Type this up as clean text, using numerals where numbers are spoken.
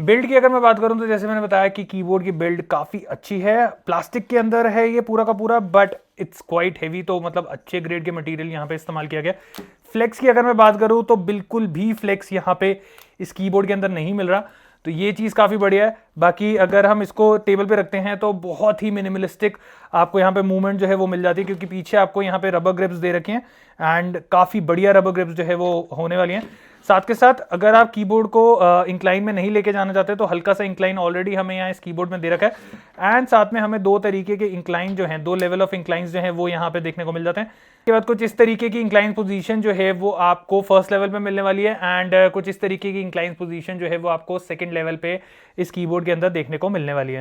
Build की अगर मैं बात करूं तो जैसे मैंने बताया कि कीबोर्ड की बिल्ड काफ़ी अच्छी है, प्लास्टिक के अंदर है ये पूरा का पूरा, बट इट्स क्वाइट हेवी, तो मतलब अच्छे ग्रेड के मटेरियल यहाँ पे इस्तेमाल किया गया। फ्लेक्स की अगर मैं बात करूं तो बिल्कुल भी फ्लेक्स यहाँ पे इस कीबोर्ड के अंदर नहीं मिल रहा, तो ये चीज़ काफ़ी बढ़िया है। बाकी अगर हम इसको टेबल पे रखते हैं तो बहुत ही मिनिमलिस्टिक आपको यहाँ पे मूवमेंट जो है वो मिल जाती है, क्योंकि पीछे आपको यहाँ पे रबर ग्रिप्स दे रखे हैं एंड काफ़ी बढ़िया रबर ग्रिप्स जो है वो होने वाली हैं। साथ के साथ अगर आप कीबोर्ड को इंक्लाइन में नहीं लेके जाना चाहते तो हल्का सा इंक्लाइन ऑलरेडी हमें यहाँ इस कीबोर्ड में दे रखा है, एंड साथ में हमें दो तरीके के इंक्लाइन जो हैं, दो लेवल ऑफ इंक्लाइंस जो हैं वो यहाँ पे देखने को मिल जाते हैं। उसके बाद कुछ इस तरीके की इंक्लाइन पोजीशन जो है वो आपको फर्स्ट लेवल पे मिलने वाली है, एंड कुछ इस तरीके की इंक्लाइन पोजीशन जो है वो आपको सेकंड लेवल पे इस कीबोर्ड के अंदर देखने को मिलने वाली है।